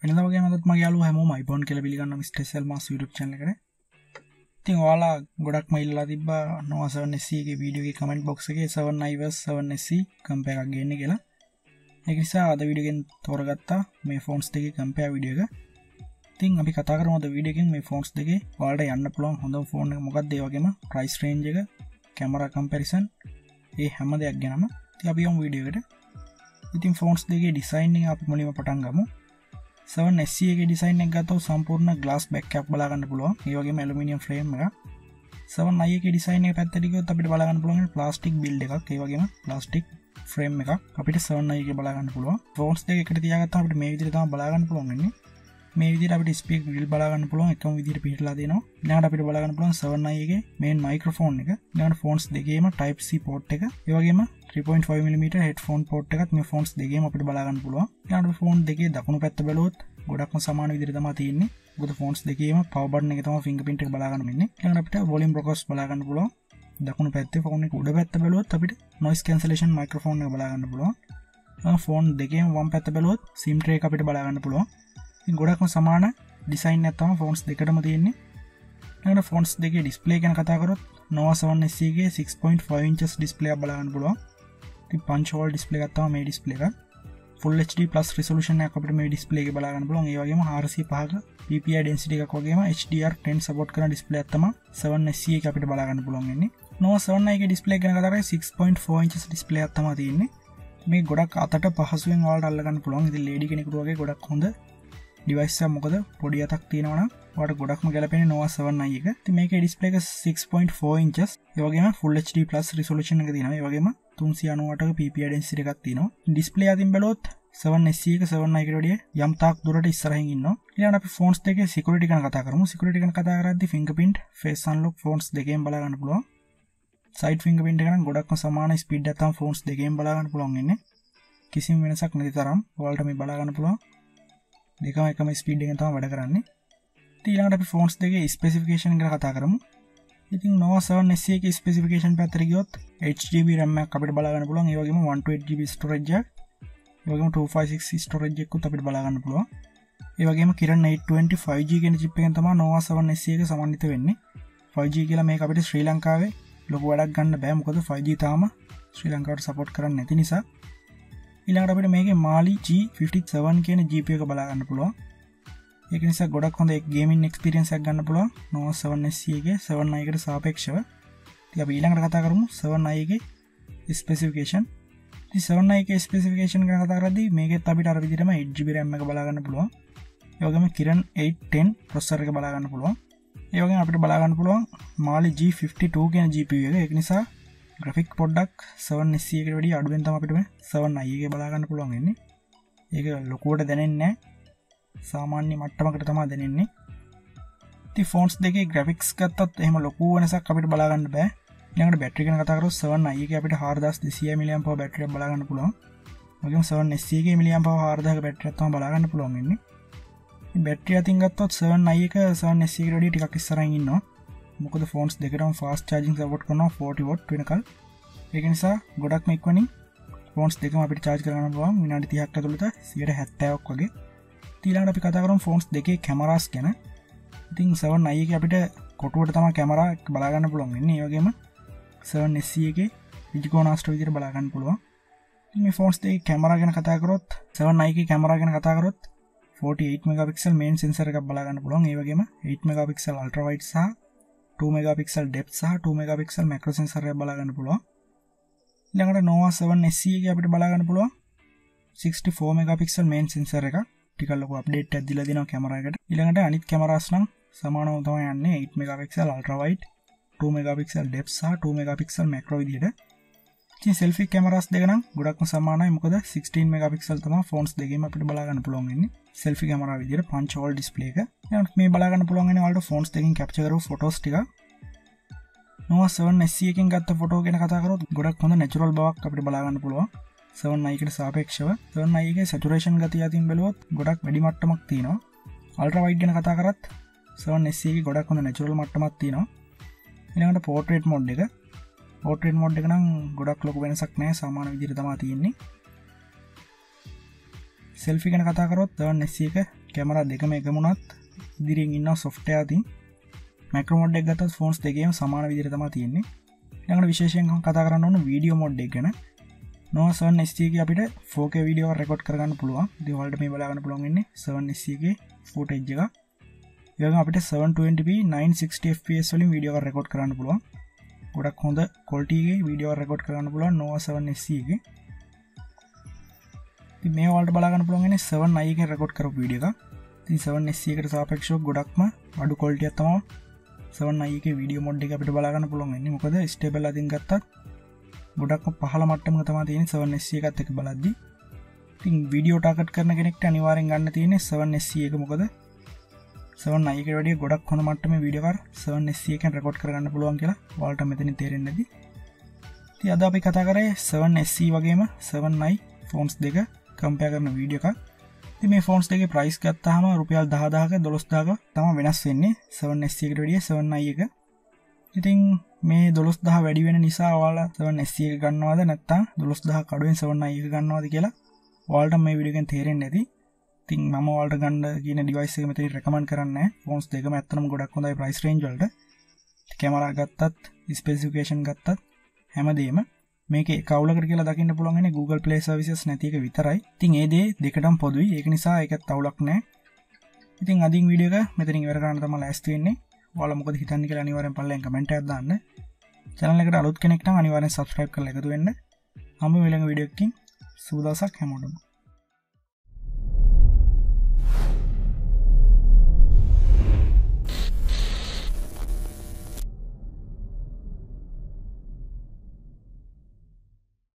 වෙනදා වගේ මමත් මගේ යාළුවෝ හැමෝම iPhone කියලා පිළිගන්න Mr SLmask YouTube channel එකට. ඉතින් ඔයාලා ගොඩක්ම ඉල්ලලා තිබ්බා Nova 7SE එකේ වීඩියෝ එකේ comment box එකේ 7i vs 7SE compare එකක් ගේන්න කියලා. ඒක නිසා අද වීඩියෝ එකෙන් තෝරගත්තා මේ phones දෙකේ compare වීඩියෝ එක. ඉතින් අපි කතා කරමු අද වීඩියෝ එකෙන් මේ phones දෙකේ ඔයාලට යන්න පුළුවන් හොඳම phone එක මොකක්ද ඒ වගේම price range එක, camera comparison ඒ හැම දෙයක් ගැනම. ඉතින් අපි යමු වීඩියෝ එකට. ඉතින් phones දෙකේ design එක අපි මුලින්ම පටන් ගමු. 7SE එකේ ඩිසයින් එක ගත්තොත් සම්පූර්ණ glass back cap බලා ගන්න පුළුවන්. ඒ වගේම ඇලුමිනියම් ෆ්‍රේම් එකක්. 7i එකේ ඩිසයින් එක පැත්තට ගියොත් අපිට බලා ගන්න පුළුවන් ප්ලාස්ටික් බිල්ඩ් එකක්. ඒ වගේම ප්ලාස්ටික් ෆ්‍රේම් එකක් අපිට 7i එකේ බලා ගන්න පුළුවන්. ෆෝන්ස් දෙක එකට තියාගත්තාම අපිට මේ විදිහට තමයි බලා ගන්න පුළුවන් වෙන්නේ. මේ විදිහට අපිට ස්පීකර් ග්‍රිල් බලා ගන්න පුළුවන් එකම විදිහට පිටලා දෙනවා. ඊළඟට අපිට බලා ගන්න පුළුවන් 7i එකේ මේන් මයික්‍රොෆෝන් එක. ඊළඟට ෆෝන්ස් දෙකේම type C port එක. ඒ වගේම 3.5mm headphone port එකත් මේ ෆෝන්ස් දෙකේම අපිට බලා ගන්න පුළුවන්. ඊළඟට ෆෝන් දෙකේ දකුණු පැත්ත බැලුවොත් ගොඩක්ම සමාන විදිහට තමයි තියෙන්නේ. මොකද ෆෝන්ස් දෙකේම power button එක තමයි fingerprint එක බලා ගන්න වෙන්නේ. ඊළඟට අපිට volume broadcast බලා ගන්න පුළුවන්. දකුණු පැත්තේ ෆෝන් එක උඩ පැත්ත බැලුවොත් අපිට noise cancellation microphone එක බලා ගන්න පුළුවන්. ෆෝන් දෙකේම වම් පැත්ත බැලුවොත් SIM tray එක අපිට බලා ගන්න පුළුවන්. ඉතින් ගොඩක්ම සමාන ඩිසයින් එකක් තමයි ෆෝන්ස් දෙකටම තියෙන්නේ. ඊළඟට ෆෝන්ස් දෙකේ ඩිස්ප්ලේ ගැන කතා කරොත් Nova 7SE එකේ 6.5 inches ඩිස්ප්ලේ එකක් බලා ගන්න පුළුවන්. ඉතින් punch hole ඩිස්ප්ලේ එකක් තමයි මේ ඩිස්ප්ලේ එක. Full HD plus resolution එකක් අපිට මේ ඩිස්ප්ලේ එකේ බලා ගන්න පුළුවන්. ඒ වගේම 405ක ppi density එකක් වගේම HDR10 support කරන ඩිස්ප්ලේ එකක් තමයි 7SE එකේ අපිට බලා ගන්න පුළුවන් වෙන්නේ. Nova 7i එකේ ඩිස්ප්ලේ ගැන කතා කරේ 6.4 inches ඩිස්ප්ලේ එකක් තමයි තියෙන්නේ. මේ ගොඩක් අතට පහසුවෙන් ඔයාලට අල්ල ගන්න පුළුවන්. ඉතින් ලේඩි කෙනෙකුට වගේ ගොඩක් හොඳ device එකක්. මොකද පොඩි අතක් තියෙනවා නම් ඔයාලට ගොඩක්ම ගැලපෙන්නේ Nova 7i එක. ඉතින් මේකේ ඩිස්ප්ලේ එක 6.4 inches. ඒ වගේම Full HD plus resolution එක තියෙනවා. ඒ වගේම 398ක ppi density එකක් තියෙනවා. ඩිස්ප්ලේ අතින් බැලුවොත් 7SE එක 7i එකට වඩා යම් තාක් දුරට ඉස්සරහින් ඉන්නවා. ඊළඟට අපි ෆෝන්ස් දෙකේ security ගැන කතා කරමු. security ගැන කතා කරද්දී fingerprint, face unlock ෆෝන්ස් දෙකේම බලා ගන්න පුළුවන්. side fingerprint එක නම් ගොඩක්ම සමාන ස්පීඩ් එකක් තමයි ෆෝන්ස් දෙකේම බලා ගන්න පුළුවන් වෙන්නේ. කිසිම වෙනසක් නැති තරම් ඔයාලට මේ බලා ගන්න පුළුවන්. දෙකම එකම ස්පීඩ් එකෙන් තමයි වැඩ කරන්නේ. ඊළඟට අපි ෆෝන්ස් දෙකේ ස්පෙસિෆිකේෂන් ගැන කතා කරමු. ඉතින් Nova 7SE එකේ ස්පෙસિෆිකේෂන් පැත්තට ගියොත් 8GB RAM එකක් අපිට බලා ගන්න පුළුවන්. ඒ වගේම 128GB storage එකක්. ඒ වගේම 256 storage එකකුත් අපිට බලා ගන්න පුළුවන්. ඒ වගේම Kirin 820 5G කියන chip එකෙන් තමයි Nova 7SE එක සමන්විත වෙන්නේ. 5G කියලා මේක අපිට ශ්‍රී ලංකාවේ ලොකු වැඩක් ගන්න බෑ. මොකද 5G තාම ශ්‍රී ලංකාවට support කරන්නේ නැති නිසා. ඊළඟට අපිට මේකේ Mali G57 කියන GPU එක බලා ගන්න පුළුවන්. ඒක නිසා ගොඩක් හොඳ ගේමින් එක්ස්පීරියන්ස් එකක් ගන්න පුළුවන් Nova 7SE එකේ 7i එකට සාපේක්ෂව. ඉතින් අපි ඊළඟට කතා කරමු 7i එකේ ස්පෙસિෆිකේෂන්. ඉතින් 7i එකේ ස්පෙસિෆිකේෂන් ගැන කතා කරද්දී මේකෙත් අපිට අර විදිහටම 8GB RAM එක බලා ගන්න පුළුවන්. ඒ වගේම Kirin 810 processor එක බලා ගන්න පුළුවන්. ඒ වගේම අපිට බලා ගන්න පුළුවන් Mali G52 කියන GPU එක. ඒක නිසා graphic පොඩ්ඩක් 7SE එකට වඩා අඩුවෙන් තමයි අපිට මේ 7i එකේ බලා ගන්න පුළුවන් වෙන්නේ. ඒක ලොකුවට දැනෙන්නේ නැහැ. සාමාන්‍ය මට්ටමකට තමයි දැනෙන්නේ. ඉතින් ෆෝන්ස් දෙකේ graphics ගත්තත් එහෙම ලොකු වෙනසක් අපිට බලා ගන්න බෑ. ඊළඟට බැටරි ගැන කතා කරොත් 7i එකේ අපිට 4200 mAh බැටරි එකක් බලා ගන්න පුළුවන්. ඒ වගේම 7SE එකේ mAh 4000ක බැටරි එකක් තමයි බලා ගන්න පුළුවන් වෙන්නේ. ඉතින් බැටරි අතින් ගත්තොත් 7i එක 7SE එකට වඩා ටිකක් ඉස්සරහින් ඉන්නවා. මොකද ෆෝන්ස් දෙකටම fast charging support කරනවා 40 watt වෙනකල්. ඒක නිසා ගොඩක්ම ඉක්මනින් ෆෝන්ස් දෙකම අපිට charge කරගන්න පුළුවන් විනාඩි 30ක් ඇතුළත 70ක් වගේ. ඊළඟට අපි කතා කරමු ෆෝන්ස් දෙකේ කැමරාස් ගැන. ඉතින් 7i එකේ අපිට කොටුවට තමයි කැමරා එක බලා ගන්න පුළුවන් වෙන්නේ. ඒ වගේම 7SE එකේ ඩිජිකෝනාස්ටර් විදිහට බලා ගන්න පුළුවන්. ඉතින් මේ ෆෝන්ස් දෙකේ කැමරා ගැන කතා කරොත් 7i එකේ කැමරා ගැන කතා කරොත් 48 megapixel main sensor එකක් බලා ගන්න පුළුවන්. ඒ වගේම 8 megapixel ultra wide සහ 2 megapixel depth සහ 2 megapixel macro sensor එකක් බලා ගන්න පුළුවන්. ඊළඟට Nova 7SE එකේ අපිට බලා ගන්න පුළුවන් 64 megapixel main sensor එකක්. ටිකක් ලොකු අප්ඩේට් එකක් දීලා දෙනවා කැමරා එකට. ඊළඟට අනිත් කැමරාස් නම් සමානව තමයි යන්නේ 8 megapixel ultra wide, 2 megapixel depth සහ 2 megapixel macro විදිහට. ඉතින් selfie cameras දෙක නම් ගොඩක්ම සමානයි. මොකද 16 megapixel තමයි phones දෙකේම අපිට බලා ගන්න පුළුවන් වෙන්නේ. selfie camera විදිහට punch hole display එක. එහෙනම් මේ බලා ගන්න පුළුවන් වෙන්නේ ඔයාලට phones දෙකෙන් capture කරපු photos ටික. Nova 7 SE එකෙන් ගත්ත photo ගැන කතා කරොත් ගොඩක් හොඳ natural බවක් අපිට බලා ගන්න පුළුවන්. 7i එකට සාපේක්ෂව 7i එකේ saturation ගතිය අතින් බැලුවොත් ගොඩක් වැඩි මට්ටමක් තියෙනවා. ultra wide ගැන කතා කරත් 7 SE එකේ ගොඩක් හොඳ natural මට්ටමක් තියෙනවා. ඊළඟට portrait mode එක. portrait mode එක නම් ගොඩක් ලොකු වෙනසක් නැහැ, සමාන විදිහට තමයි තියෙන්නේ. selfie ගැන කතා කරොත් 7 SE එක කැමරා දෙකම එකම වුණත් ඉදිරියෙන් ඉන්න software අතින් macro mode එක ගත්තත් phones දෙකේම සමාන විදිහට තමයි තියෙන්නේ. ඊළඟට විශේෂයෙන් කතා කරන්න ඕන video mode එක ගැන. Nova 7 SE එකේ අපිට 4K වීඩියෝ එක රෙකෝඩ් කරගන්න පුළුවන්. ඉතින් ඔයාලට මේ බලා ගන්න පුළුවන් ඉන්නේ 7 SE එකේ footage එක. ඒ වගේම අපිට 720p 960 fps වලින් වීඩියෝ එක රෙකෝඩ් කරන්න පුළුවන්. ගොඩක් හොඳ quality එකේ වීඩියෝ එක රෙකෝඩ් කරන්න පුළුවන් Nova 7 SE එකේ. ඉතින් මේ ඔයාලට බලා ගන්න පුළුවන් ඉන්නේ 7i එකෙන් රෙකෝඩ් කරපු වීඩියෝ එක. ඉතින් 7 SE එකට සාපේක්ෂව ගොඩක්ම අඩු quality එකක් තමයි 7i එකේ වීඩියෝ මොඩ් එක අපිට බලා ගන්න පුළුවන් වෙන්නේ. මොකද stable අදින් ගත්තත් ගොඩක්ම පහළ මට්ටමක තමයි තියෙන්නේ 7 SE එකත් එක්ක බලද්දි. ඉතින් වීඩියෝ ටාගට් කරන කෙනෙක්ට අනිවාර්යෙන් ගන්න තියෙන්නේ 7 SE එක. මොකද 7i එකට වැඩිය ගොඩක් හොඳ මට්ටමේ වීඩියෝ එක 7 SE එකෙන් රෙකෝඩ් කරගන්න පුළුවන් කියලා ඔයාලට මෙතනින් තේරෙන්නේ නැති. ඉතින් අද අපි කතා කරේ 7 SE වගේම 7i phones දෙක කම්පෙයාර් කරන වීඩියෝ එකක්. ඉතින් මේ phones දෙකේ price ගත්තාම රුපියල් 10000ක 12000ක තමයි වෙනස් වෙන්නේ 7 SE එකට වැඩිය 7i එක. ඉතින් මේ 12000 වැඩි වෙන නිසා ඔයාලා 7 SE එක ගන්නවද නැත්නම් 12000 අඩුවෙන් 7i එක ගන්නවද කියලා ඔයාලට මේ වීඩියෝ එකෙන් තේරෙන්නේ නැති. ඉතින් මම ඔයාලට ගන්න කියන device එක මෙතන recommend කරන්නේ නැහැ. phones දෙකම ඇත්තටම ගොඩක් හොඳයි price range වලට. කැමරා ගත්තත් specification ගත්තත් හැමදේම මේකේ කවුලකට කියලා දකින්න පුළුවන් වෙන්නේ Google Play Services නැති එක විතරයි. ඉතින් ඒ දේ දෙකටම පොදුයි. ඒක නිසා ඒකත් අවුලක් නැහැ. ඉතින් අදින් වීඩියෝ එක මෙතනින් ඉවර කරන්න තමයි ලෑස්ති වෙන්නේ. ඔයාලා මොකද හිතන්නේ කියලා අනිවාර්යෙන් පල්ලෙන් කමෙන්ට් එකක් දාන්න. channel එකට අලුත් කෙනෙක් නම් අනිවාර්යෙන් subscribe කරලා එකතු වෙන්න. හම්බ වෙලඟ වීඩියෝ එකකින් සුබ දවසක් හැමෝටම.